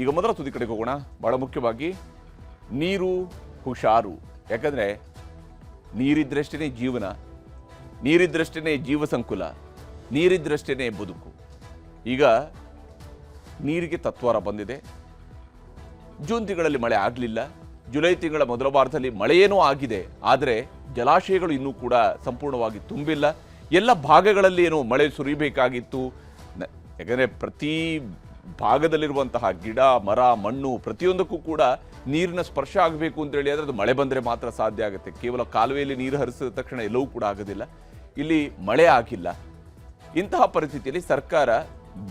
ಈಗ ಮೊದಲ ತುದಿ ಕಡೆಗೆ ಹೋಗೋಣ. ಬಹಳ ಮುಖ್ಯವಾಗಿ ನೀರು ಹುಷಾರು. ಯಾಕಂದರೆ ನೀರಿದ್ರಷ್ಟೇ ಜೀವನ, ನೀರಿದ್ರಷ್ಟೇ ಜೀವ ಸಂಕುಲ, ನೀರಿದ್ರಷ್ಟೇ ಬದುಕು. ಈಗ ನೀರಿಗೆ ತತ್ವಾರ ಬಂದಿದೆ. ಜೂನ್ ತಿಂಗಳಲ್ಲಿ ಮಳೆ ಆಗಲಿಲ್ಲ, ಜುಲೈ ತಿಂಗಳ ಮೊದಲ ವಾರದಲ್ಲಿ ಮಳೆಯೇನೂ ಆಗಿದೆ, ಆದರೆ ಜಲಾಶಯಗಳು ಇನ್ನೂ ಕೂಡ ಸಂಪೂರ್ಣವಾಗಿ ತುಂಬಿಲ್ಲ. ಎಲ್ಲ ಭಾಗಗಳಲ್ಲಿ ಏನೋ ಮಳೆ ಸುರಿಬೇಕಾಗಿತ್ತು. ಯಾಕಂದರೆ ಪ್ರತಿ ಭಾಗದಲ್ಲಿರುವಂತಹ ಗಿಡ, ಮರ, ಮಣ್ಣು ಪ್ರತಿಯೊಂದಕ್ಕೂ ಕೂಡ ನೀರಿನ ಸ್ಪರ್ಶ ಆಗಬೇಕು ಅಂತೇಳಿ ಆದರೆ ಅದು ಮಳೆ ಬಂದರೆ ಮಾತ್ರ ಸಾಧ್ಯ ಆಗುತ್ತೆ. ಕೇವಲ ಕಾಲುವೆಯಲ್ಲಿ ನೀರು ಹರಿಸಿದ ತಕ್ಷಣ ಎಲ್ಲವೂ ಕೂಡ ಆಗೋದಿಲ್ಲ. ಇಲ್ಲಿ ಮಳೆ ಆಗಿಲ್ಲ. ಇಂತಹ ಪರಿಸ್ಥಿತಿಯಲ್ಲಿ ಸರ್ಕಾರ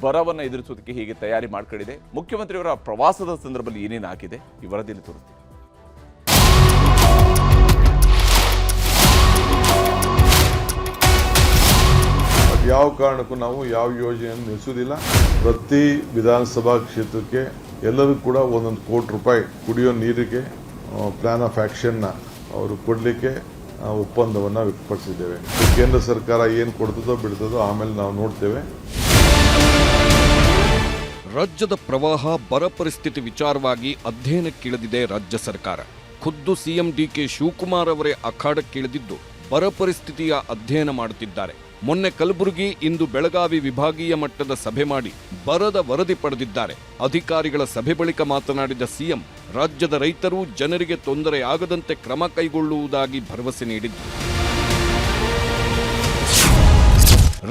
ಬರವನ್ನು ಎದುರಿಸೋದಕ್ಕೆ ಹೀಗೆ ತಯಾರಿ ಮಾಡ್ಕೊಂಡಿದೆ. ಮುಖ್ಯಮಂತ್ರಿಯವರ ಪ್ರವಾಸದ ಸಂದರ್ಭದಲ್ಲಿ ಏನೇನಾಗಿದೆ ಈ ವರದಿಯಲ್ಲಿ ತೋರಿಸ್ತೀವಿ. ಯಾವ ಕಾರಣಕ್ಕೂ ನಾವು ಯಾವ ಯೋಜನೆಯನ್ನು ನಿಲ್ಲಿಸುವುದಿಲ್ಲ. ಪ್ರತಿ ವಿಧಾನಸಭಾ ಕ್ಷೇತ್ರಕ್ಕೆ ಎಲ್ಲರೂ ಕೂಡ 1 ಕೋಟಿ ರೂಪಾಯಿ ಕುಡಿಯೋ ನೀರಿಗೆ ಪ್ಲಾನ್ ಆಫ್ ಆಕ್ಷನ್ನ ಅವರು ಕೊಡಲಿಕ್ಕೆ ಒಪ್ಪಂದವನ್ನು ವ್ಯಕ್ತಪಡಿಸಿದ್ದೇವೆ. ಕೇಂದ್ರ ಸರ್ಕಾರ ಏನು ಕೊಡ್ತದೋ ಬಿಡ್ತದೋ ಆಮೇಲೆ ನಾವು ನೋಡ್ತೇವೆ. ರಾಜ್ಯದ ಪ್ರವಾಹ ಬರ ಪರಿಸ್ಥಿತಿ ವಿಚಾರವಾಗಿ ಅಧ್ಯಯನಕ್ಕಿಳಿದಿದೆ ರಾಜ್ಯ ಸರ್ಕಾರ. ಖುದ್ದು ಸಿಎಂ ಡಿಕೆ ಶಿವಕುಮಾರ್ ಅವರೇ ಅಖಾಡಕ್ಕಿಳಿದಿದ್ದು ಬರ ಪರಿಸ್ಥಿತಿಯ ಅಧ್ಯಯನ ಮಾಡುತ್ತಿದ್ದಾರೆ. ಮೊನ್ನೆ ಕಲಬುರಗಿ, ಇಂದು ಬೆಳಗಾವಿ ವಿಭಾಗೀಯ ಮಟ್ಟದ ಸಭೆ ಮಾಡಿ ಬರದ ವರದಿ ಪಡೆದಿದ್ದಾರೆ. ಅಧಿಕಾರಿಗಳ ಸಭೆ ಬಳಿಕ ಮಾತನಾಡಿದ ಸಿಎಂ, ರಾಜ್ಯದ ರೈತರು ಜನರಿಗೆ ತೊಂದರೆಯಾಗದಂತೆ ಕ್ರಮ ಕೈಗೊಳ್ಳುವುದಾಗಿ ಭರವಸೆ ನೀಡಿದ್ರು.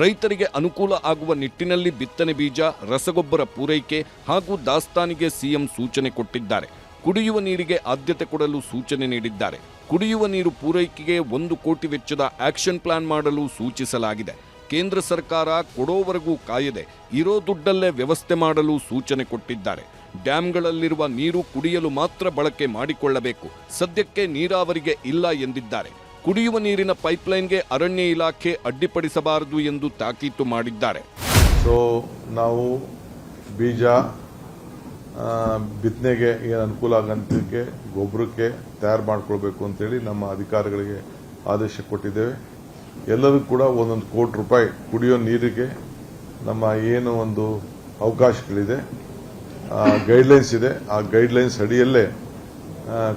ರೈತರಿಗೆ ಅನುಕೂಲ ಆಗುವ ನಿಟ್ಟಿನಲ್ಲಿ ಬಿತ್ತನೆ ಬೀಜ, ರಸಗೊಬ್ಬರ ಪೂರೈಕೆ ಹಾಗೂ ದಾಸ್ತಾನಿಗೆ ಸಿಎಂ ಸೂಚನೆ ಕೊಟ್ಟಿದ್ದಾರೆ. ಕುಡಿಯುವ ನೀರಿಗೆ ಆದ್ಯತೆ ಕೊಡಲು ಸೂಚನೆ ನೀಡಿದ್ದಾರೆ. ಕುಡಿಯುವ ನೀರು ಪೂರೈಕೆಗೆ 1 ಕೋಟಿ ವೆಚ್ಚದ ಆಕ್ಷನ್ ಪ್ಲಾನ್ ಮಾಡಲು ಸೂಚಿಸಲಾಗಿದೆ. ಕೇಂದ್ರ ಸರ್ಕಾರ ಕೊಡೋವರೆಗೂ ಕಾಯದೆ ಇರೋ ದುಡ್ಡಲ್ಲೇ ವ್ಯವಸ್ಥೆ ಮಾಡಲು ಸೂಚನೆ ಕೊಟ್ಟಿದ್ದಾರೆ. ಡ್ಯಾಂಗಳಲ್ಲಿರುವ ನೀರು ಕುಡಿಯಲು ಮಾತ್ರ ಬಳಕೆ ಮಾಡಿಕೊಳ್ಳಬೇಕು. ಸದ್ಯಕ್ಕೆ ನೀರಾವರಿಗೆ ಇಲ್ಲ ಎಂದಿದ್ದಾರೆ. ಕುಡಿಯುವ ನೀರಿನ ಪೈಪ್ಲೈನ್ಗೆ ಅರಣ್ಯ ಇಲಾಖೆ ಅಡ್ಡಿಪಡಿಸಬಾರದು ಎಂದು ತಾಕೀತು ಮಾಡಿದ್ದಾರೆ. ನಾವು ಬೀಜ ಬಿತ್ತನೆಗೆ ಏನು ಅನುಕೂಲ ಆಗಂತಕ್ಕೆ ಗೊಬ್ಬರಕ್ಕೆ ತಯಾರು ಮಾಡ್ಕೊಳ್ಬೇಕು ಅಂತೇಳಿ ನಮ್ಮ ಅಧಿಕಾರಿಗಳಿಗೆ ಆದೇಶ ಕೊಟ್ಟಿದ್ದೇವೆ. ಎಲ್ಲರೂ ಕೂಡ 1 ಕೋಟಿ ರೂಪಾಯಿ ಕುಡಿಯೋ ನೀರಿಗೆ ನಮ್ಮ ಏನು ಒಂದು ಅವಕಾಶಗಳಿದೆ, ಗೈಡ್ಲೈನ್ಸ್ ಇದೆ, ಆ ಗೈಡ್ಲೈನ್ಸ್ ಅಡಿಯಲ್ಲೇ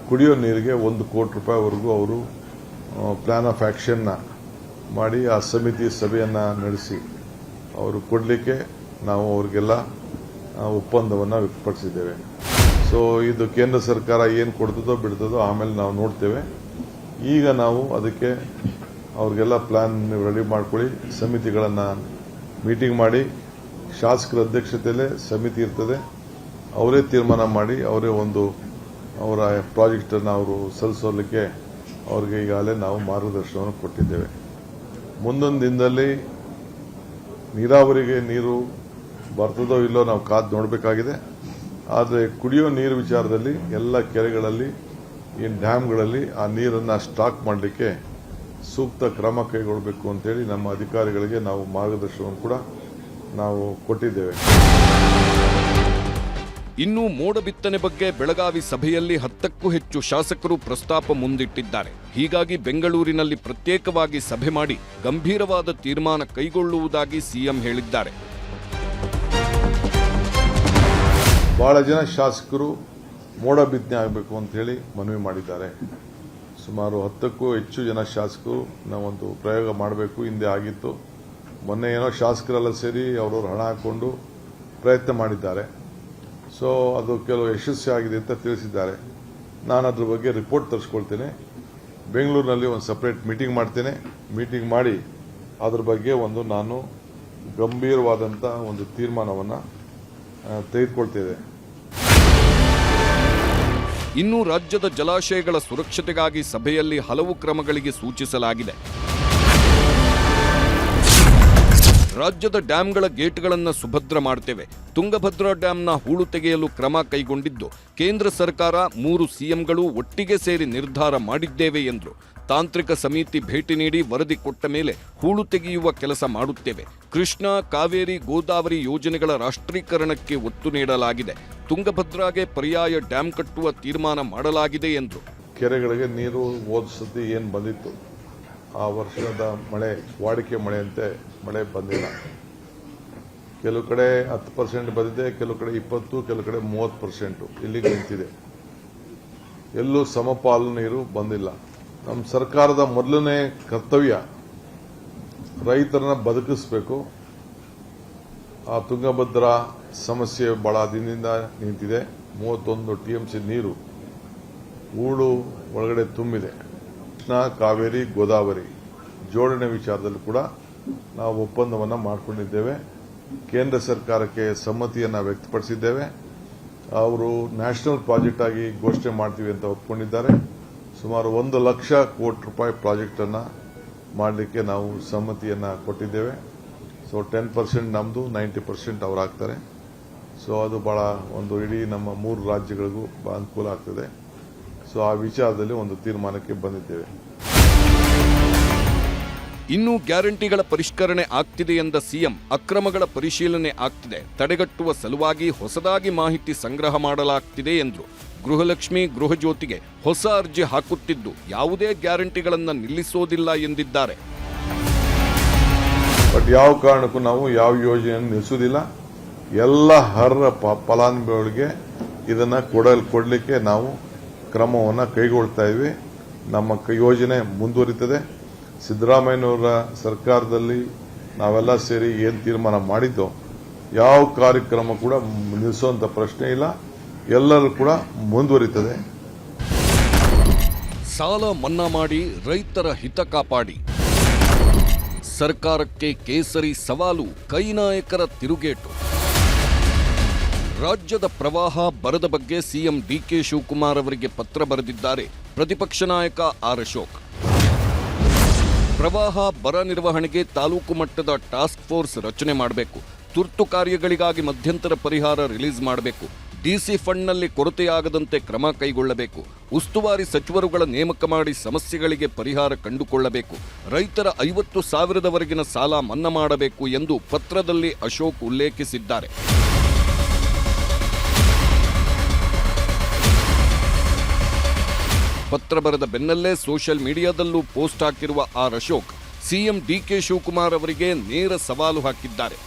ಕುಡಿಯೋ ನೀರಿಗೆ 1 ಕೋಟಿ ರೂಪಾಯಿವರೆಗೂ ಅವರು ಪ್ಲಾನ್ ಆಫ್ ಆಕ್ಷನ್ನ ಮಾಡಿ ಆ ಸಮಿತಿ ಸಭೆಯನ್ನು ನಡೆಸಿ ಅವರು ಕೊಡಲಿಕ್ಕೆ ನಾವು ಅವರಿಗೆಲ್ಲ ಒಪ್ಪಂದವನ್ನು ವ್ಯಕ್ತಪಡಿಸಿದ್ದೇವೆ. ಇದು ಕೇಂದ್ರ ಸರ್ಕಾರ ಏನು ಕೊಡ್ತದೋ ಬಿಡ್ತದೋ ಆಮೇಲೆ ನಾವು ನೋಡ್ತೇವೆ. ಈಗ ನಾವು ಅದಕ್ಕೆ ಅವ್ರಿಗೆಲ್ಲ ಪ್ಲಾನ್ ರೆಡಿ ಮಾಡ್ಕೊಳ್ಳಿ, ಸಮಿತಿಗಳನ್ನು ಮೀಟಿಂಗ್ ಮಾಡಿ, ಶಾಸಕರ ಅಧ್ಯಕ್ಷತೆಯಲ್ಲೇ ಸಮಿತಿ ಇರ್ತದೆ, ಅವರೇ ತೀರ್ಮಾನ ಮಾಡಿ ಅವರೇ ಅವರ ಪ್ರಾಜೆಕ್ಟನ್ನು ಅವರು ಸಲ್ಲಿಸೋಲಿಕ್ಕೆ ಅವ್ರಿಗೆ ಈಗಾಗಲೇ ನಾವು ಮಾರ್ಗದರ್ಶನವನ್ನು ಕೊಟ್ಟಿದ್ದೇವೆ. ಮುಂದೊಂದು ದಿನದಲ್ಲಿ ನೀರಾವರಿಗೆ ನೀರು ಬರ್ತದೋ ಇಲ್ಲೋ ನಾವು ಕಾದು ನೋಡಬೇಕಾಗಿದೆ. ಆದರೆ ಕುಡಿಯೋ ನೀರು ವಿಚಾರದಲ್ಲಿ ಎಲ್ಲ ಕೆರೆಗಳಲ್ಲಿ, ಈ ಡ್ಯಾಮ್ಗಳಲ್ಲಿ ಆ ನೀರನ್ನು ಸ್ಟಾಕ್ ಮಾಡಲಿಕ್ಕೆ ಸೂಕ್ತ ಕ್ರಮ ಕೈಗೊಳ್ಳಬೇಕು ಅಂತೇಳಿ ನಮ್ಮ ಅಧಿಕಾರಿಗಳಿಗೆ ನಾವು ಮಾರ್ಗದರ್ಶನವನ್ನು ಕೂಡ ನಾವು ಕೊಟ್ಟಿದ್ದೇವೆ. ಇನ್ನು ಮೋಡ ಬಿತ್ತನೆ ಬಗ್ಗೆ ಬೆಳಗಾವಿ ಸಭೆಯಲ್ಲಿ 10ಕ್ಕೂ ಹೆಚ್ಚು ಶಾಸಕರು ಪ್ರಸ್ತಾಪ ಮುಂದಿಟ್ಟಿದ್ದಾರೆ. ಹೀಗಾಗಿ ಬೆಂಗಳೂರಿನಲ್ಲಿ ಪ್ರತ್ಯೇಕವಾಗಿ ಸಭೆ ಮಾಡಿ ಗಂಭೀರವಾದ ತೀರ್ಮಾನ ಕೈಗೊಳ್ಳುವುದಾಗಿ ಸಿಎಂ ಹೇಳಿದ್ದಾರೆ. ಬಹಳ ಜನ ಶಾಸಕರು ಮೋಡ ಬಿತ್ತನೆ ಆಗಬೇಕು ಅಂತ ಹೇಳಿ ಮನವಿ ಮಾಡಿದ್ದಾರೆ. ಸುಮಾರು 10ಕ್ಕೂ ಹೆಚ್ಚು ಜನ ಶಾಸಕರು ನಾವೊಂದು ಪ್ರಯೋಗ ಮಾಡಬೇಕು, ಹಿಂದೆ ಆಗಿತ್ತು. ಮೊನ್ನೆ ಏನೋ ಶಾಸಕರೆಲ್ಲ ಸೇರಿ ಅವರವ್ರ ಹಣ ಹಾಕೊಂಡು ಪ್ರಯತ್ನ ಮಾಡಿದ್ದಾರೆ. ಅದು ಕೆಲವು ಯಶಸ್ವಿ ಆಗಿದೆ ಅಂತ ತಿಳಿಸಿದ್ದಾರೆ. ನಾನು ಅದ್ರ ಬಗ್ಗೆ ರಿಪೋರ್ಟ್ ತರಿಸ್ಕೊಳ್ತೇನೆ. ಬೆಂಗಳೂರಿನಲ್ಲಿ ಒಂದು ಸಪರೇಟ್ ಮೀಟಿಂಗ್ ಮಾಡ್ತೇನೆ. ಮೀಟಿಂಗ್ ಮಾಡಿ ಅದ್ರ ಬಗ್ಗೆ ನಾನು ಗಂಭೀರವಾದಂಥ ಒಂದು ತೀರ್ಮಾನವನ್ನು ತೆಗೆದುಕೊಳ್ತೇವೆ. ಇನ್ನು ರಾಜ್ಯದ ಜಲಾಶಯಗಳ ಸುರಕ್ಷತೆಗಾಗಿ ಸಭೆಯಲ್ಲಿ ಹಲವು ಕ್ರಮಗಳಿಗೆ ಸೂಚಿಸಲಾಗಿದೆ. ರಾಜ್ಯದ ಡ್ಯಾಂಗಳ ಗೇಟ್ಗಳನ್ನು ಸುಭದ್ರ ಮಾಡ್ತೇವೆ. ತುಂಗಭದ್ರಾ ಡ್ಯಾಂನ ಹೂಳು ತೆಗೆಯಲು ಕ್ರಮ ಕೈಗೊಂಡಿದ್ದು ಕೇಂದ್ರ ಸರ್ಕಾರ 3 ಸಿಎಂಗಳು ಒಟ್ಟಿಗೆ ಸೇರಿ ನಿರ್ಧಾರ ಮಾಡಿದ್ದೇವೆ ಎಂದರು. ತಾಂತ್ರಿಕ ಸಮಿತಿ ಭೇಟಿ ನೀಡಿ ವರದಿ ಕೊಟ್ಟ ಮೇಲೆ ಹೂಳು ತೆಗೆಯುವ ಕೆಲಸ ಮಾಡುತ್ತೇವೆ. ಕೃಷ್ಣಾ, ಕಾವೇರಿ, ಗೋದಾವರಿ ಯೋಜನೆಗಳ ರಾಷ್ಟ್ರೀಕರಣಕ್ಕೆ ಒತ್ತು ನೀಡಲಾಗಿದೆ. ತುಂಗಭದ್ರಾಗೆ ಪರ್ಯಾಯ ಡ್ಯಾಂ ಕಟ್ಟುವ ತೀರ್ಮಾನ ಮಾಡಲಾಗಿದೆ ಎಂದರು. ಕೆರೆಗಳಿಗೆ ನೀರು ಹೋದ ಸತಿ ಏನು ಬಂದಿತ್ತು, ಆ ವರ್ಷದ ಮಳೆ ವಾಡಿಕೆ ಮಳೆಯಂತೆ ಮಳೆ ಬಂದಿಲ್ಲ. ಕೆಲವು ಕಡೆ 10% ಬಂದಿದೆ, ಕೆಲವು ಕಡೆ 20%, ಕೆಲವು ಕಡೆ 30% ಇಲ್ಲಿಗೆ ನಿಂತಿದೆ. ಎಲ್ಲೂ ಸಮಪಾಲು ನೀರು ಬಂದಿಲ್ಲ. ನಮ್ಮ ಸರ್ಕಾರದ ಮೊದಲನೇ ಕರ್ತವ್ಯ ರೈತರನ್ನ ಬದುಕಿಸಬೇಕು. ಆ ತುಂಗಭದ್ರಾ ಸಮಸ್ಯೆ ಬಹಳ ದಿನದಿಂದ ನಿಂತಿದೆ. 31 TMC ನೀರು ಊಳು ಒಳಗಡೆ ತುಂಬಿದೆ. ಕೃಷ್ಣಾ, ಕಾವೇರಿ, ಗೋದಾವರಿ ಜೋಡಣೆ ವಿಚಾರದಲ್ಲಿ ಕೂಡ ನಾವು ಒಪ್ಪಂದವನ್ನು ಮಾಡಿಕೊಂಡಿದ್ದೇವೆ. ಕೇಂದ್ರ ಸರ್ಕಾರಕ್ಕೆ ಸಮ್ಮತಿಯನ್ನು ವ್ಯಕ್ತಪಡಿಸಿದ್ದೇವೆ. ಅವರು ನ್ಯಾಷನಲ್ ಪ್ರಾಜೆಕ್ಟ್ ಆಗಿ ಘೋಷಣೆ ಮಾಡ್ತೀವಿ ಅಂತ ಒಪ್ಪಿಕೊಂಡಿದ್ದಾರೆ. ಸುಮಾರು 1 ಲಕ್ಷ ಕೋಟಿ ರೂಪಾಯಿ ಪ್ರಾಜೆಕ್ಟ್ ಅನ್ನು ಮಾಡಲಿಕ್ಕೆ ನಾವು ಸಮ್ಮತಿಯನ್ನು ಕೊಟ್ಟಿದ್ದೇವೆ. ಸೊ 10% ನಮ್ಮದು, 90% ಅವರು ಹಾಕ್ತಾರೆ. ಸೊ ಅದು ಬಹಳ ಒಂದು ಇಡೀ ನಮ್ಮ 3 ರಾಜ್ಯಗಳಿಗೂ ಅನುಕೂಲ ಆಗ್ತದೆ. ಸೊ ಆ ವಿಚಾರದಲ್ಲಿ ಒಂದು ತೀರ್ಮಾನಕ್ಕೆ ಬಂದಿದ್ದೇವೆ. ಇನ್ನು ಗ್ಯಾರಂಟಿಗಳ ಪರಿಷ್ಕರಣೆ ಆಗ್ತಿದೆ ಎಂದ ಸಿಎಂ, ಅಕ್ರಮಗಳ ಪರಿಶೀಲನೆ ಆಗ್ತಿದೆ, ತಡೆಗಟ್ಟುವ ಸಲುವಾಗಿ ಹೊಸದಾಗಿ ಮಾಹಿತಿ ಸಂಗ್ರಹ ಮಾಡಲಾಗ್ತಿದೆ ಎಂದರು. ಗೃಹಲಕ್ಷ್ಮಿ, ಗೃಹಜ್ಯೋತಿಗೆ ಹೊಸ ಅರ್ಜಿ ಹಾಕುತ್ತಿದ್ದು ಯಾವುದೇ ಗ್ಯಾರಂಟಿಗಳನ್ನು ನಿಲ್ಲಿಸೋದಿಲ್ಲ ಎಂದಿದ್ದಾರೆ. ಬಟ್ ಯಾವ ಕಾರಣಕ್ಕೂ ನಾವು ಯಾವ ಯೋಜನೆಯನ್ನು ನಿಲ್ಲಿಸುವುದಿಲ್ಲ. ಎಲ್ಲ ಅರ್ಹ ಫಲಾನುಭವಿಗಳಿಗೆ ಇದನ್ನ ಕೊಡಲಿಕ್ಕೆ ನಾವು ಕ್ರಮವನ್ನು ಕೈಗೊಳ್ತಾ ಇದ್ವಿ. ನಮ್ಮ ಯೋಜನೆ ಮುಂದುವರಿತದೆ. ಸಿದ್ದರಾಮಯ್ಯನವರ ಸರ್ಕಾರದಲ್ಲಿ ನಾವೆಲ್ಲ ಸೇರಿ ಏನು ತೀರ್ಮಾನ ಮಾಡಿದ್ದೋ ಯಾವ ಕಾರ್ಯಕ್ರಮ ಕೂಡ ನಿಲ್ಲಿಸುವಂತ ಪ್ರಶ್ನೆ ಇಲ್ಲ. ಎಲ್ಲರೂ ಕೂಡ ಮುಂದುವರಿತದೆ. ಸಾಲ ಮನ್ನಾ ಮಾಡಿ ರೈತರ ಹಿತ ಕಾಪಾಡಿ. ಸರ್ಕಾರಕ್ಕೆ ಕೇಸರಿ ಸವಾಲು, ಕೈ ನಾಯಕರ ತಿರುಗೇಟು. ರಾಜ್ಯದ ಪ್ರವಾಹ ಬರದ ಬಗ್ಗೆ ಸಿಎಂ ಡಿಕೆ ಶಿವಕುಮಾರ್ ಅವರಿಗೆ ಪತ್ರ ಬರೆದಿದ್ದಾರೆ ಪ್ರತಿಪಕ್ಷ ನಾಯಕ ಆರ್ ಅಶೋಕ್. ಪ್ರವಾಹ ಬರ ನಿರ್ವಹಣೆಗೆ ತಾಲೂಕು ಮಟ್ಟದ ಟಾಸ್ಕ್ ಫೋರ್ಸ್ ರಚನೆ ಮಾಡಬೇಕು. ತುರ್ತು ಕಾರ್ಯಗಳಿಗಾಗಿ ಮಧ್ಯಂತರ ಪರಿಹಾರ ರಿಲೀಸ್ ಮಾಡಬೇಕು. ಡಿಸಿ ಫಂಡ್ನಲ್ಲಿ ಕೊರತೆಯಾಗದಂತೆ ಕ್ರಮ ಕೈಗೊಳ್ಳಬೇಕು. ಉಸ್ತುವಾರಿ ಸಚಿವರುಗಳ ನೇಮಕ ಮಾಡಿ ಸಮಸ್ಯೆಗಳಿಗೆ ಪರಿಹಾರ ಕಂಡುಕೊಳ್ಳಬೇಕು. ರೈತರ 50,000ವರೆಗಿನ ಸಾಲ ಮನ್ನಾ ಮಾಡಬೇಕು ಎಂದು ಪತ್ರದಲ್ಲಿ ಅಶೋಕ್ ಉಲ್ಲೇಖಿಸಿದ್ದಾರೆ. ಪತ್ರ ಬರೆದ ಬೆನ್ನಲ್ಲೇ ಸೋಷಿಯಲ್ ಮೀಡಿಯಾದಲ್ಲೂ ಪೋಸ್ಟ್ ಹಾಕಿರುವ R Ashok CM D K Shivakumar ಅವರಿಗೆ ನೇರ ಸವಾಲು ಹಾಕಿದ್ದಾರೆ.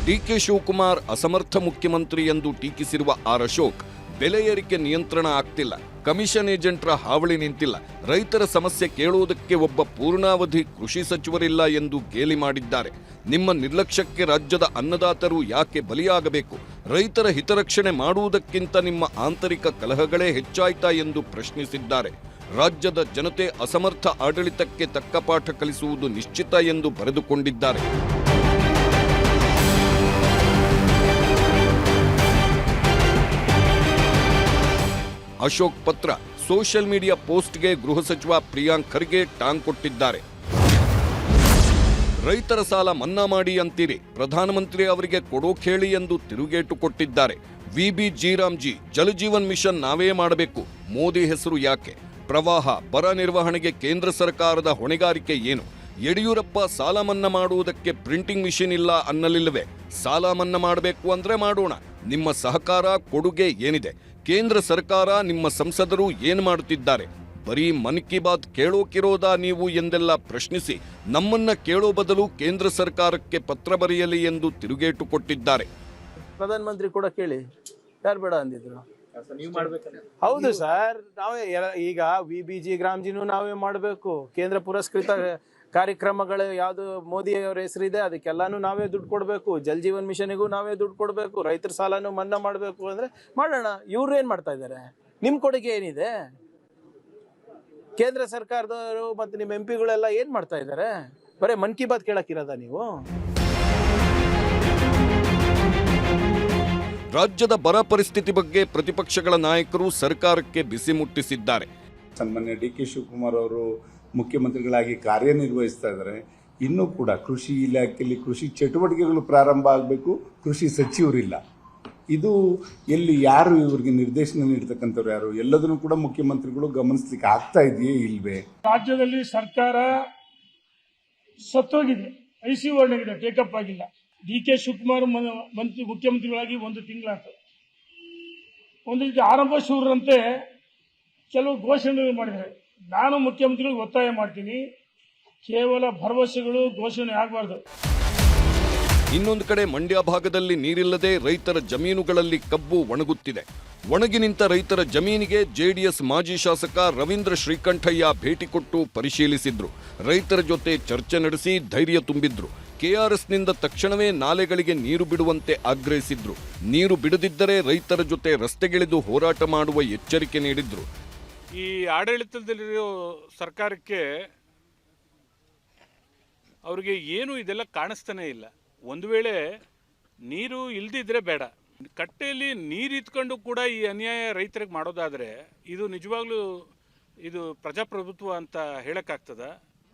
ಡಿಕೆ ಶಿವಕುಮಾರ್ ಅಸಮರ್ಥ ಮುಖ್ಯಮಂತ್ರಿ ಎಂದು ಟೀಕಿಸಿರುವ ಆರ್ ಅಶೋಕ್, ಬೆಲೆ ಏರಿಕೆ ನಿಯಂತ್ರಣ ಆಗ್ತಿಲ್ಲ, ಕಮಿಷನ್ ಏಜೆಂಟರ ಹಾವಳಿ ನಿಂತಿಲ್ಲ, ರೈತರ ಸಮಸ್ಯೆ ಕೇಳುವುದಕ್ಕೆ ಒಬ್ಬ ಪೂರ್ಣಾವಧಿ ಕೃಷಿ ಸಚಿವರಿಲ್ಲ ಎಂದು ಗೇಲಿ ಮಾಡಿದ್ದಾರೆ. ನಿಮ್ಮ ನಿರ್ಲಕ್ಷ್ಯಕ್ಕೆ ರಾಜ್ಯದ ಅನ್ನದಾತರು ಯಾಕೆ ಬಲಿಯಾಗಬೇಕು? ರೈತರ ಹಿತರಕ್ಷಣೆ ಮಾಡುವುದಕ್ಕಿಂತ ನಿಮ್ಮ ಆಂತರಿಕ ಕಲಹಗಳೇ ಹೆಚ್ಚಾಯ್ತಾ ಎಂದು ಪ್ರಶ್ನಿಸಿದ್ದಾರೆ. ರಾಜ್ಯದ ಜನತೆ ಅಸಮರ್ಥ ಆಡಳಿತಕ್ಕೆ ತಕ್ಕ ಪಾಠ ಕಲಿಸುವುದು ನಿಶ್ಚಿತ ಎಂದು ಬರೆದುಕೊಂಡಿದ್ದಾರೆ. ಅಶೋಕ್ ಪತ್ರ ಸೋಷಿಯಲ್ ಮೀಡಿಯಾ ಪೋಸ್ಟ್ಗೆ ಗೃಹ ಸಚಿವ ಪ್ರಿಯಾಂಕ್ ಖರ್ಗೆ ಟಾಂಗ್ ಕೊಟ್ಟಿದ್ದಾರೆ. ರೈತರ ಸಾಲ ಮನ್ನಾ ಮಾಡಿ ಅಂತೀರಿ, ಪ್ರಧಾನಮಂತ್ರಿ ಅವರಿಗೆ ಕೊಡೋಕೇಳಿ ಎಂದು ತಿರುಗೇಟು ಕೊಟ್ಟಿದ್ದಾರೆ. ವಿಬಿ ಜೀರಾಮ್ಜಿ, ಜಲಜೀವನ್ ಮಿಷನ್ ನಾವೇ ಮಾಡಬೇಕು, ಮೋದಿ ಹೆಸರು ಯಾಕೆ? ಪ್ರವಾಹ ಬರ ನಿರ್ವಹಣೆಗೆ ಕೇಂದ್ರ ಸರ್ಕಾರದ ಹೊಣೆಗಾರಿಕೆ ಏನು? ಯಡಿಯೂರಪ್ಪ ಸಾಲ ಮನ್ನಾ ಮಾಡುವುದಕ್ಕೆ ಪ್ರಿಂಟಿಂಗ್ ಮಿಷಿನ್ ಇಲ್ಲ ಅನ್ನಲಿಲ್ಲವೇ? ಸಾಲ ಮನ್ನಾ ಮಾಡಬೇಕು ಅಂದ್ರೆ ಮಾಡೋಣ. ನಿಮ್ಮ ಸಹಕಾರ ಕೊಡುಗೆ ಏನಿದೆ? ಕೇಂದ್ರ ಸರ್ಕಾರ, ನಿಮ್ಮ ಸಂಸದರು ಏನು ಮಾಡುತ್ತಿದ್ದಾರೆ? ಬರೀ ಮನ್ ಕಿ ಬಾತ್ ಕೇಳೋಕಿರೋದಾ ನೀವು ಎಂದೆಲ್ಲ ಪ್ರಶ್ನಿಸಿ ನಮ್ಮನ್ನ ಕೇಳೋ ಬದಲು ಕೇಂದ್ರ ಸರ್ಕಾರಕ್ಕೆ ಪತ್ರ ಬರೆಯಲಿ ಎಂದು ತಿರುಗೇಟು ಕೊಟ್ಟಿದ್ದಾರೆ. ಪ್ರಧಾನಮಂತ್ರಿ ಕೂಡ ಕೇಳಿ, ಯಾರು ಬೇಡ ಅಂದಿದ್ರು? ಹೌದು ಸರ್, ನಾವೇ ಈಗ ವಿಬಿಜಿ ಗ್ರಾಮ್ಜಿನೂ ನಾವೇ ಮಾಡಬೇಕು. ಕೇಂದ್ರ ಪುರಸ್ಕೃತ ಕಾರ್ಯಕ್ರಮಗಳು ಯಾವುದು ಮೋದಿ ಅವರ ಹೆಸರಿದೆ ಅದಕ್ಕೆಲ್ಲಾನು ನಾವೇ ದುಡ್ಡು ಕೊಡಬೇಕು. ಜಲ್ ಜೀವನ್ ಮಿಷನ್ಗೂ ನಾವೇ ದುಡ್ಡು ಕೊಡಬೇಕು. ರೈತರ ಸಾಲನೂ ಮನ್ನಾ ಮಾಡಬೇಕು ಅಂದ್ರೆ ಮಾಡೋಣ. ಇವ್ರು ಏನ್ ಮಾಡ್ತಾ ಇದ್ದಾರೆ? ನಿಮ್ ಕೊಡುಗೆ ಏನಿದೆ? ಕೇಂದ್ರ ಸರ್ಕಾರದವರು ಮತ್ತು ನಿಮ್ಮ ಎಂಪಿಗಳೆಲ್ಲ ಏನ್ ಮಾಡ್ತಾ ಇದ್ದಾರೆ? ಬರೀ ಮನ್ ಕಿ ಬಾತ್ ಕೇಳಕ್ಕಿರೋದ ನೀವು? ರಾಜ್ಯದ ಬರ ಪರಿಸ್ಥಿತಿ ಬಗ್ಗೆ ಪ್ರತಿಪಕ್ಷಗಳ ನಾಯಕರು ಸರ್ಕಾರಕ್ಕೆ ಬಿಸಿ ಮುಟ್ಟಿಸಿದ್ದಾರೆ. ಸನ್ಮಾನ್ಯ ಡಿ ಕೆ ಶಿವಕುಮಾರ್ ಅವರು ಮುಖ್ಯಮಂತ್ರಿಗಳಾಗಿ ಕಾರ್ಯನಿರ್ವಹಿಸ್ತಾ ಇದ್ದಾರೆ. ಇನ್ನೂ ಕೂಡ ಕೃಷಿ ಇಲಾಖೆಯಲ್ಲಿ ಕೃಷಿ ಚಟುವಟಿಕೆಗಳು ಪ್ರಾರಂಭ ಆಗಬೇಕು. ಕೃಷಿ ಸಚಿವರಿಲ್ಲ. ಇದು ಎಲ್ಲಿ ಯಾರು ಇವರಿಗೆ ನಿರ್ದೇಶನ ನೀಡತಕ್ಕಂಥವ್ರು ಯಾರು? ಎಲ್ಲದನ್ನು ಕೂಡ ಮುಖ್ಯಮಂತ್ರಿಗಳು ಗಮನಿಸ್ಲಿಕ್ಕೆ ಆಗ್ತಾ ಇದೆಯೇ ಇಲ್ವೇ? ರಾಜ್ಯದಲ್ಲಿ ಸರ್ಕಾರ ಸತ್ತೋಗಿದೆ, ಐಸಿಯು ವರ್ಣಗಿದೆ, ಟೇಕಪ್ ಆಗಿಲ್ಲ. ಡಿ ಕೆ ಶಿವಕುಮಾರ್ ಮುಖ್ಯಮಂತ್ರಿಗಳಾಗಿ 1 ತಿಂಗಳಾಯ್ತು. ಒಂದು ರೀತಿ ಆರಂಭ ಶೂರರಂತೆ ಕೆಲವು ಘೋಷಣೆಗಳು ಮಾಡಿದ್ದಾರೆ. ನಾನು ಮುಖ್ಯಮಂತ್ರಿಗಳಿಗೆ ಒತ್ತಾಯ ಮಾಡ್ತೀನಿ, ಕೇವಲ ಭರವಸೆಗಳು ಘೋಷಣೆ ಆಗಬಾರ್ದು. ಇನ್ನೊಂದು ಕಡೆ ಮಂಡ್ಯ ಭಾಗದಲ್ಲಿ ನೀರಿಲ್ಲದೆ ರೈತರ ಜಮೀನುಗಳಲ್ಲಿ ಕಬ್ಬು ಒಣಗುತ್ತಿದೆ. ಒಣಗಿ ನಿಂತ ರೈತರ ಜಮೀನಿಗೆ ಜೆಡಿಎಸ್ ಮಾಜಿ ಶಾಸಕ ರವೀಂದ್ರ ಶ್ರೀಕಂಠಯ್ಯ ಭೇಟಿ ಕೊಟ್ಟು ಪರಿಶೀಲಿಸಿದ್ರು. ರೈತರ ಜೊತೆ ಚರ್ಚೆ ನಡೆಸಿ ಧೈರ್ಯ ತುಂಬಿದ್ರು. ಕೆಆರ್ಎಸ್ನಿಂದ ತಕ್ಷಣವೇ ನಾಲೆಗಳಿಗೆ ನೀರು ಬಿಡುವಂತೆ ಆಗ್ರಹಿಸಿದ್ರು. ನೀರು ಬಿಡದಿದ್ದರೆ ರೈತರ ಜೊತೆ ರಸ್ತೆಗಿಳಿದು ಹೋರಾಟ ಮಾಡುವ ಎಚ್ಚರಿಕೆ ನೀಡಿದ್ರು. ಈ ಆಡಳಿತದಲ್ಲಿರೋ ಸರ್ಕಾರಕ್ಕೆ ಅವರಿಗೆ ಏನು ಇದೆಲ್ಲ ಕಾಣಿಸ್ತಾನೆ ಇಲ್ಲ. ಒಂದು ವೇಳೆ ನೀರು ಇಲ್ದಿದ್ರೆ ಬೇಡ, ಕಟ್ಟೆಯಲ್ಲಿ ನೀರು ಇತ್ಕೊಂಡು ಕೂಡ ಈ ಅನ್ಯಾಯ ರೈತರಿಗೆ ಮಾಡೋದಾದರೆ ಇದು ನಿಜವಾಗ್ಲೂ ಇದು ಪ್ರಜಾಪ್ರಭುತ್ವ ಅಂತ ಹೇಳಕ್ಕಾಗ್ತದ?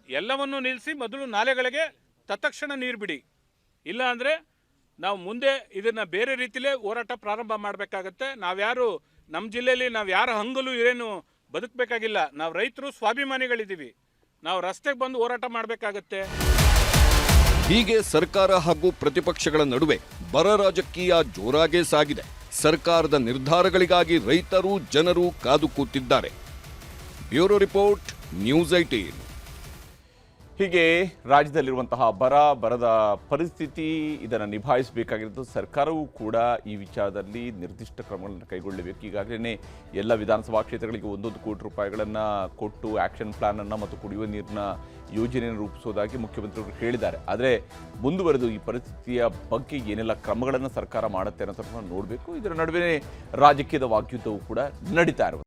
ಎಲ್ಲವನ್ನೂ ನಿಲ್ಲಿಸಿ ಮೊದಲು ನಾಲೆಗಳಿಗೆ ತತ್ಕ್ಷಣ ನೀರು ಬಿಡಿ, ಇಲ್ಲ ಅಂದರೆ ನಾವು ಮುಂದೆ ಇದನ್ನು ಬೇರೆ ರೀತಿಲೇ ಹೋರಾಟ ಪ್ರಾರಂಭ ಮಾಡಬೇಕಾಗತ್ತೆ. ನಾವ್ಯಾರು ನಮ್ಮ ಜಿಲ್ಲೆಯಲ್ಲಿ ನಾವು ಯಾರ ಹಂಗಲು ಏನು ಬದುಕಬೇಕಾಗಿಲ್ಲ. ನಾವು ರೈತರು ಸ್ವಾಭಿಮಾನಿಗಳಿದ್ದೀವಿ. ನಾವು ರಸ್ತೆಗೆ ಬಂದು ಹೋರಾಟ ಮಾಡಬೇಕಾಗತ್ತೆ. ಹೀಗೆ ಸರ್ಕಾರ ಹಾಗೂ ಪ್ರತಿಪಕ್ಷಗಳ ನಡುವೆ ಬರ ರಾಜಕೀಯ ಜೋರಾಗೇ ಸಾಗಿದೆ. ಸರ್ಕಾರದ ನಿರ್ಧಾರಗಳಿಗಾಗಿ ರೈತರು ಜನರು ಕಾದು ಕೂತಿದ್ದಾರೆ. Bureau report, news 18. ಹೀಗೆ ರಾಜ್ಯದಲ್ಲಿರುವಂತಹ ಬರದ ಪರಿಸ್ಥಿತಿ, ಇದನ್ನು ನಿಭಾಯಿಸಬೇಕಾಗಿರೋದು ಸರ್ಕಾರವೂ ಕೂಡ ಈ ವಿಚಾರದಲ್ಲಿ ನಿರ್ದಿಷ್ಟ ಕ್ರಮಗಳನ್ನು ಕೈಗೊಳ್ಳಬೇಕು. ಈಗಾಗಲೇ ಎಲ್ಲ ವಿಧಾನಸಭಾ ಕ್ಷೇತ್ರಗಳಿಗೆ 1 ಕೋಟಿ ರೂಪಾಯಿಗಳನ್ನು ಕೊಟ್ಟು ಆಕ್ಷನ್ ಪ್ಲಾನ್ ಅನ್ನು ಮತ್ತು ಕುಡಿಯುವ ನೀರಿನ ಯೋಜನೆಯನ್ನು ರೂಪಿಸುವುದಾಗಿ ಮುಖ್ಯಮಂತ್ರಿಗಳು ಹೇಳಿದ್ದಾರೆ. ಆದರೆ ಮುಂದುವರೆದು ಈ ಪರಿಸ್ಥಿತಿಯ ಬಗ್ಗೆ ಏನೆಲ್ಲ ಕ್ರಮಗಳನ್ನು ಸರ್ಕಾರ ಮಾಡುತ್ತೆ ಅನ್ನೋದನ್ನು ನೋಡಬೇಕು. ಇದರ ನಡುವೆ ರಾಜಕೀಯದ ವಾಗ್ಯುದ್ಧವೂ ಕೂಡ ನಡೀತಾ ಇರುವುದು.